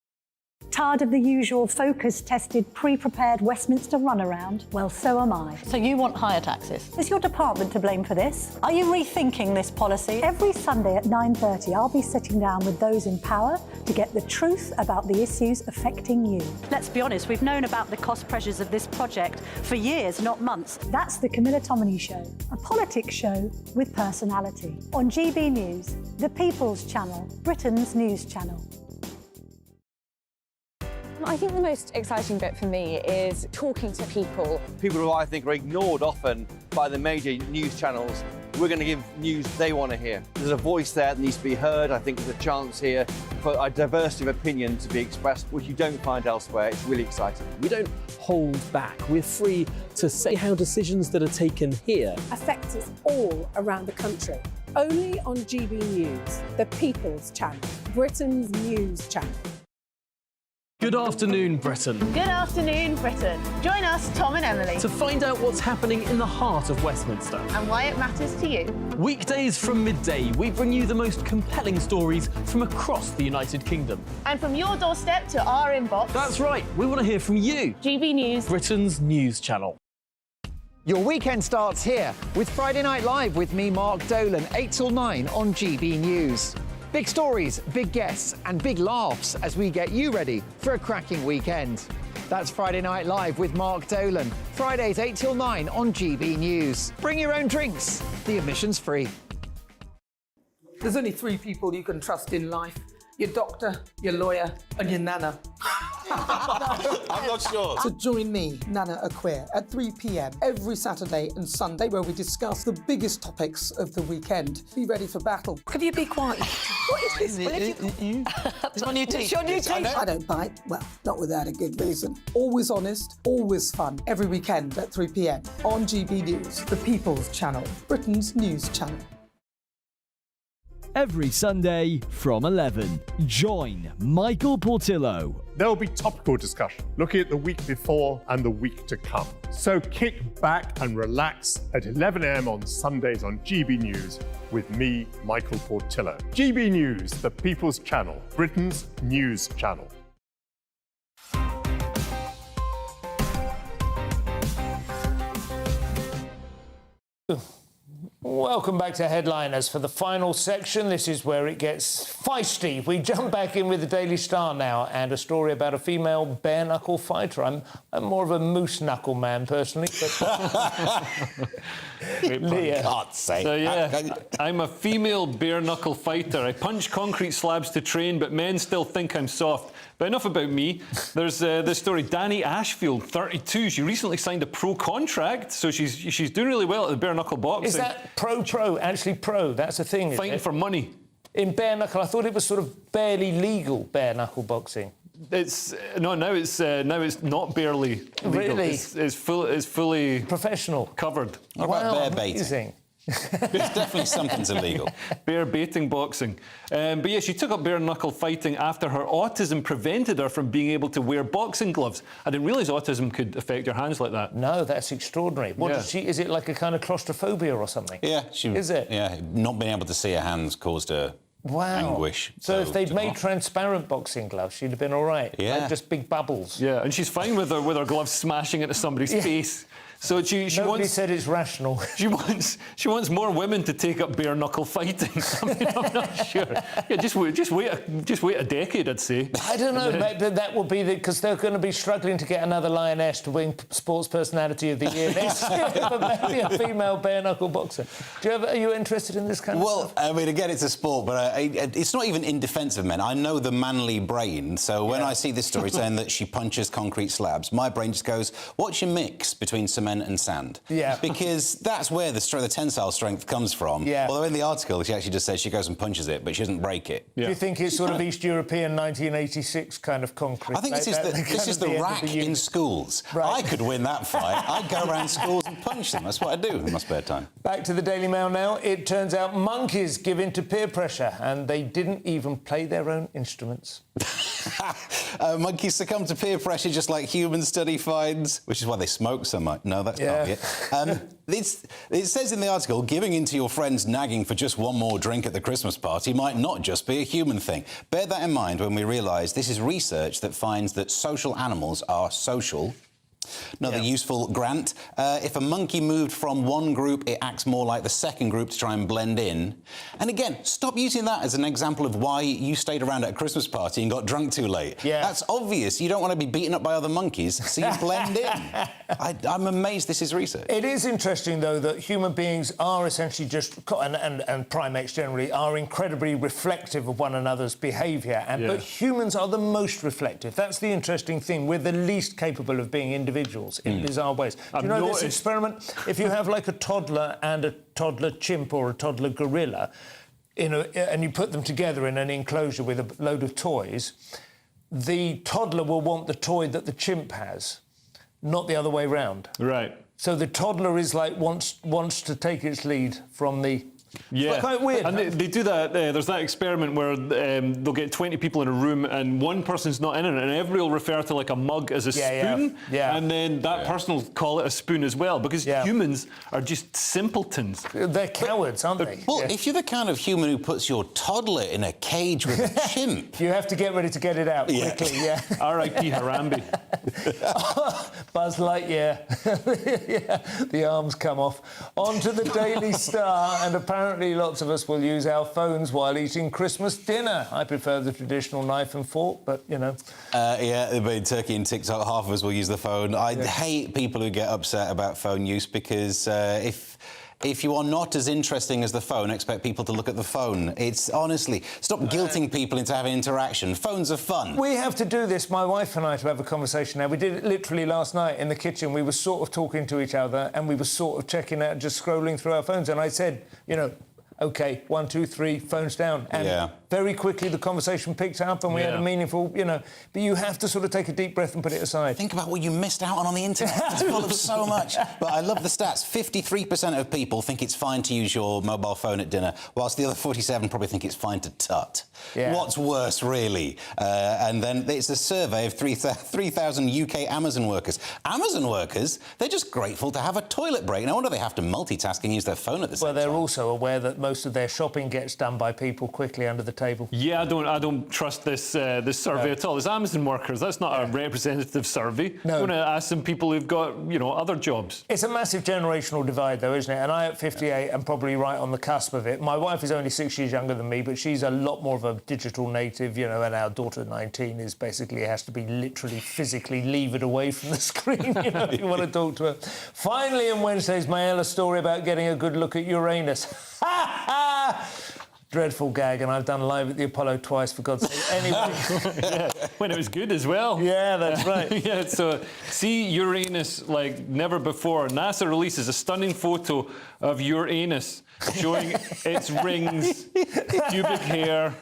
Tired of the usual focus-tested, pre-prepared Westminster runaround? Well, so am I. So you want higher taxes? Is your department to blame for this? Are you rethinking this policy? Every Sunday at 9:30, I'll be sitting down with those in power to get the truth about the issues affecting you. Let's be honest, we've known about the cost pressures of this project for years, not months. That's the Camilla Tominey Show, a politics show with personality. On GB News, the People's Channel, Britain's news channel. I think the most exciting bit for me is talking to people. People who I think are ignored often by the major news channels we're going to give news they want to hear. There's a voice there that needs to be heard. I think there's a chance here for a diversity of opinion to be expressed, which you don't find elsewhere. It's really exciting. We don't hold back. We're free to say how decisions that are taken here affect us all around the country. Only on GB News, the People's Channel, Britain's news channel. Good afternoon, Britain. Good afternoon, Britain. Join us, Tom and Emily, To find out what's happening in the heart of Westminster. and why it matters to you. Weekdays from midday, we bring you the most compelling stories from across the United Kingdom. And from your doorstep to our inbox. That's right, we want to hear from you. GB News, Britain's news channel. Your weekend starts here with Friday Night Live with me, Mark Dolan, 8 till 9 on GB News. Big stories, big guests and big laughs as we get you ready for a cracking weekend. That's Friday Night Live with Mark Dolan. Fridays 8 till 9 on GB News. Bring your own drinks. The admission's free. There's only 3 people you can trust in life. Your doctor, your lawyer and your nana. I'm not sure. So join me, Nana Aquare, at 3 p.m. every Saturday and Sunday where we discuss the biggest topics of the weekend. Be ready for battle. Could you be quiet? What is this? It's my new teeth. It's your new teeth. I don't bite. Well, not without a good reason. Always honest, always fun. Every weekend at 3 p.m. on GB News, the People's Channel, Britain's news channel. Every Sunday from 11, join Michael Portillo. There will be topical discussion, looking at the week before and the week to come. So kick back and relax at 11 a.m. on Sundays on GB News with me, Michael Portillo. GB News, the People's Channel, Britain's news channel. Welcome back to Headliners. For the final section, this is where it gets feisty. We jump back in with the Daily Star now and a story about a female bare-knuckle fighter. I'm more of a moose-knuckle man, personally. But... Leah. God's sake. So, yeah, I'm a female bare-knuckle fighter. I punch concrete slabs to train, but men still think I'm soft. But enough about me. There's this story. Dani Ashfield, 32. She recently signed a pro contract, so she's doing really well at the bare-knuckle boxing. Is that pro? Actually pro? That's a thing, Fighting for money. In bare-knuckle, I thought it was sort of barely legal bare-knuckle boxing. It's now it's not barely legal. Really? It's fully professional, covered. What about bear baiting? Amazing. There's definitely something's illegal. Bear baiting boxing. But yeah, she took up bare knuckle fighting after her autism prevented her from being able to wear boxing gloves. I didn't realise autism could affect your hands like that. No, that's extraordinary. What Yeah. is she? Is it like a kind of claustrophobia or something? Yeah, Is it? Yeah, not being able to see her hands caused her anguish. So if they'd made transparent boxing gloves, she'd have been all right. Yeah. Like just big bubbles. Yeah, and she's fine with her gloves smashing into somebody's face. So she Nobody wants. said it's rational. She wants more women to take up bare knuckle fighting. I mean, I'm not sure. Yeah, just wait a decade, I'd say. I don't know. That will be because they're going to be struggling to get another lioness to win Sports Personality of the Year next year, but maybe a female bare knuckle boxer. Are you interested in this kind of stuff? Well, I mean, again, it's a sport, but it's not even in defence of men. I know the manly brain, so when I see this story saying that she punches concrete slabs, my brain just goes, what's your mix between cement and sand? Yeah. Because that's where the tensile strength comes from. Yeah. Although in the article, she actually just says she goes and punches it, but she doesn't break it. Do you think it's sort of East European 1986 kind of concrete? I think this is the rack in schools. Right. I could win that fight. I'd go around schools and punch them. That's what I do in my spare time. Back to the Daily Mail now. It turns out monkeys give in to peer pressure and they didn't even play their own instruments. Monkeys succumb to peer pressure just like human study finds, which is why they smoke so much. No, that's can't be it. It says in the article, giving in to your friends nagging for just one more drink at the Christmas party might not just be a human thing. Bear that in mind when we realise this is research that finds that social animals are social. Another useful grant. If a monkey moved from one group, it acts more like the second group to try and blend in. And again, stop using that as an example of why you stayed around at a Christmas party and got drunk too late. Yeah. That's obvious. You don't want to be beaten up by other monkeys, so you blend in. I'm amazed this is research. It is interesting, though, that human beings are essentially just, and primates generally, are incredibly reflective of one another's behaviour. But humans are the most reflective. That's the interesting thing. We're the least capable of being individual individuals in bizarre ways. Do you know this experiment? If you have like a toddler and a toddler chimp or a toddler gorilla, and you put them together in an enclosure with a load of toys, the toddler will want the toy that the chimp has, not the other way round. Right. So the toddler is like wants to take its lead from the... Yeah, it's quite weird. And they do that. There's that experiment where they'll get 20 people in a room and one person's not in it, and everybody will refer to like a mug as a spoon, and then that person will call it a spoon as well, because humans are just simpletons. They're cowards, aren't they? Well, if you're the kind of human who puts your toddler in a cage with a chimp... You have to get ready to get it out quickly, R.I.P. Harambe. Buzz Lightyear. The arms come off. On to the Daily Star, and apparently lots of us will use our phones while eating Christmas dinner. I prefer the traditional knife and fork, but, you know. In Turkey and TikTok, half of us will use the phone. I hate people who get upset about phone use, because if you are not as interesting as the phone, expect people to look at the phone. It's honestly, stop guilting people into having interaction. Phones are fun. We have to do this, my wife and I, to have a conversation now. We did it literally last night in the kitchen. We were sort of talking to each other and we were sort of checking out, just scrolling through our phones. And I said, you know, OK, 1, 2, 3, phones down. And very quickly the conversation picked up and we had a meaningful, you know... But you have to sort of take a deep breath and put it aside. Think about what you missed out on the internet. It's full of so much. But I love the stats. 53% of people think it's fine to use your mobile phone at dinner, whilst the other 47 probably think it's fine to tut. What's worse, really? And then it's a survey of 3,000 UK Amazon workers. Amazon workers, they're just grateful to have a toilet break. No wonder they have to multitask and use their phone at the same time. Well, they're also aware that most of their shopping gets done by people quickly under the table. Yeah, I don't trust this survey at all. It's Amazon workers. That's not a representative survey. No. I want to ask some people who've got, you know, other jobs. It's a massive generational divide, though, isn't it? And I, at 58, am probably right on the cusp of it. My wife is only 6 years younger than me, but she's a lot more of a digital native, you know, and our daughter, 19, is basically has to be literally, physically levered away from the screen, you know, if you want to talk to her. Finally, in Wednesday's mail, a story about getting a good look at Uranus. Ha ha! Dreadful gag, and I've done live at the Apollo twice, for God's sake. Anyway. When it was good as well. Yeah, that's right. So see Uranus like never before. NASA releases a stunning photo of Uranus showing its rings, pubic hair,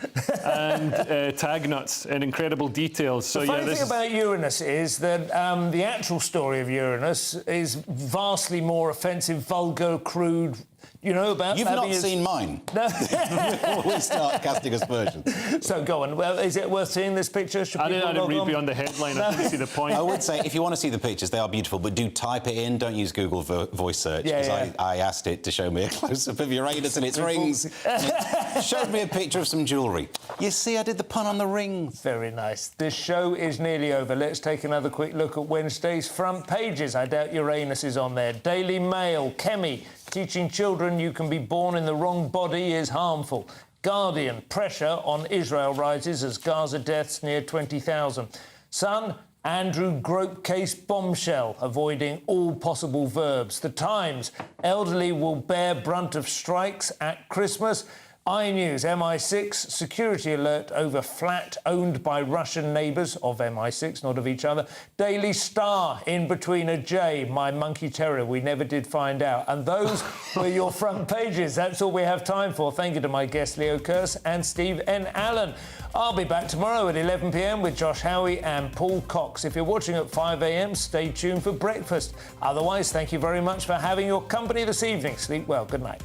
and tag nuts in incredible details. So the funny thing about Uranus is that the actual story of Uranus is vastly more offensive, vulgar, crude. You know about... You've not seen mine. No. Before we start casting aspersions. So go on. Well, is it worth seeing this picture? I didn't read beyond the headline. I didn't see the point. I would say, if you want to see the pictures, they are beautiful, but do type it in. Don't use Google voice search, because I asked it to show me a close-up of Uranus and its rings. It showed me a picture of some jewellery. You see, I did the pun on the rings. Very nice. This show is nearly over. Let's take another quick look at Wednesday's front pages. I doubt Uranus is on there. Daily Mail, Kemi, teaching children you can be born in the wrong body is harmful. Guardian, pressure on Israel rises as Gaza deaths near 20,000. Sun, Andrew Grope case bombshell, avoiding all possible verbs. The Times, elderly will bear brunt of strikes at Christmas. iNews, MI6 Security Alert over flat owned by Russian neighbours of MI6, not of each other. Daily Star, in between a J, my monkey terror, we never did find out. And those were your front pages. That's all we have time for. Thank you to my guests Leo Kearse and Steve N. Allen. I'll be back tomorrow at 11 p.m. with Josh Howie and Paul Cox. If you're watching at 5 a.m, stay tuned for breakfast. Otherwise, thank you very much for having your company this evening. Sleep well. Good night.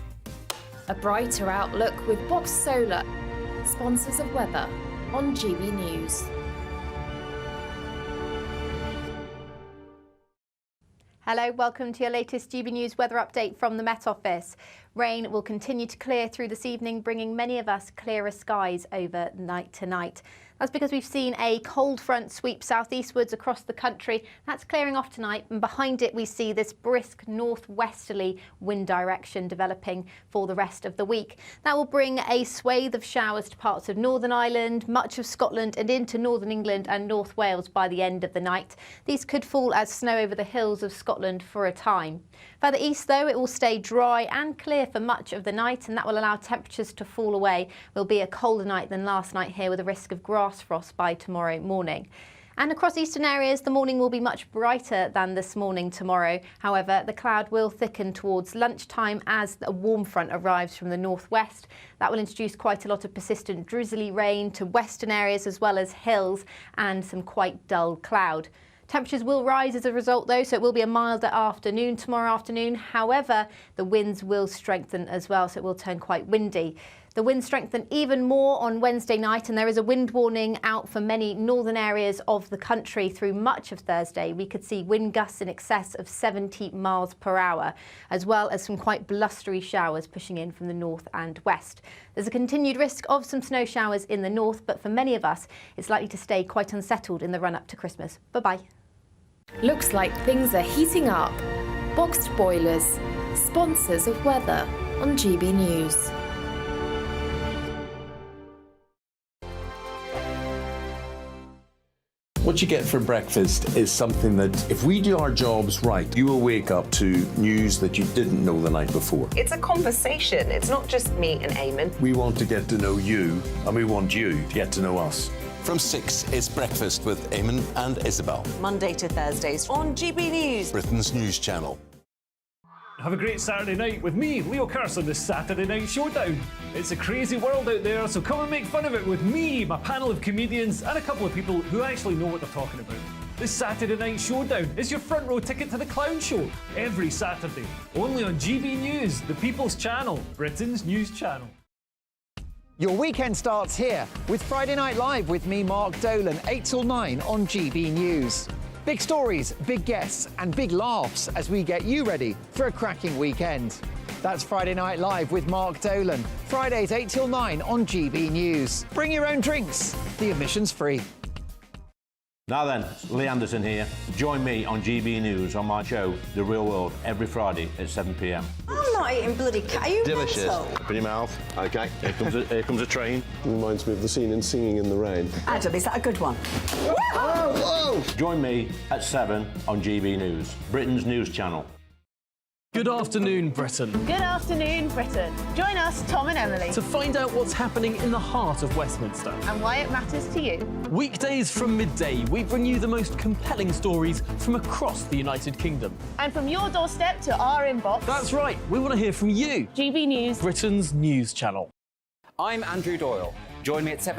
A brighter outlook with Box Solar, sponsors of weather on GB News. Hello, welcome to your latest GB News weather update from the Met Office. Rain will continue to clear through this evening, bringing many of us clearer skies over night tonight. That's because we've seen a cold front sweep southeastwards across the country. That's clearing off tonight, and behind it we see this brisk northwesterly wind direction developing for the rest of the week. That will bring a swathe of showers to parts of Northern Ireland, much of Scotland and into Northern England and North Wales by the end of the night. These could fall as snow over the hills of Scotland for a time. Further east, though, it will stay dry and clear for much of the night, and that will allow temperatures to fall away. It will be a colder night than last night here, with a risk of grass frost by tomorrow morning. And across eastern areas, the morning will be much brighter than this morning tomorrow. However, the cloud will thicken towards lunchtime as a warm front arrives from the northwest. That will introduce quite a lot of persistent drizzly rain to western areas as well as hills and some quite dull cloud. Temperatures will rise as a result though, so it will be a milder afternoon tomorrow afternoon. However, the winds will strengthen as well, so it will turn quite windy. The winds strengthen even more on Wednesday night, and there is a wind warning out for many northern areas of the country through much of Thursday. We could see wind gusts in excess of 70 miles per hour, as well as some quite blustery showers pushing in from the north and west. There's a continued risk of some snow showers in the north, but for many of us, it's likely to stay quite unsettled in the run-up to Christmas. Bye-bye. Looks like things are heating up. Boxed boilers, sponsors of weather on GB News. What you get for breakfast is something that, if we do our jobs right, you will wake up to news that you didn't know the night before. It's a conversation. It's not just me and Eamon. We want to get to know you, and we want you to get to know us. From 6, it's Breakfast with Eamon and Isabel. Monday to Thursdays on GB News, Britain's news channel. Have a great Saturday night with me, Leo Curse, on this Saturday Night Showdown. It's a crazy world out there, so come and make fun of it with me, my panel of comedians, and a couple of people who actually know what they're talking about. This Saturday Night Showdown is your front row ticket to the clown show every Saturday, only on GB News, the People's Channel, Britain's news channel. Your weekend starts here with Friday Night Live with me, Mark Dolan, 8 till 9 on GB News. Big stories, big guests and big laughs as we get you ready for a cracking weekend. That's Friday Night Live with Mark Dolan, Fridays 8 till 9 on GB News. Bring your own drinks, the admission's free. Now then, Lee Anderson here. Join me on GB News on my show, The Real World, every Friday at 7 p.m. I'm not eating bloody cat. Are you Delicious. mental? Open your mouth. OK, here comes a train. Reminds me of the scene in Singing in the Rain. Adam, is that a good one? Whoa! Join me at 7 on GB News, Britain's news channel. Good afternoon, Britain. Good afternoon, Britain. Join us, Tom and Emily, To find out what's happening in the heart of Westminster. and why it matters to you. Weekdays from midday, we bring you the most compelling stories from across the United Kingdom. And from your doorstep to our inbox. That's right, we want to hear from you. GB News, Britain's news channel. I'm Andrew Doyle. Join me at 7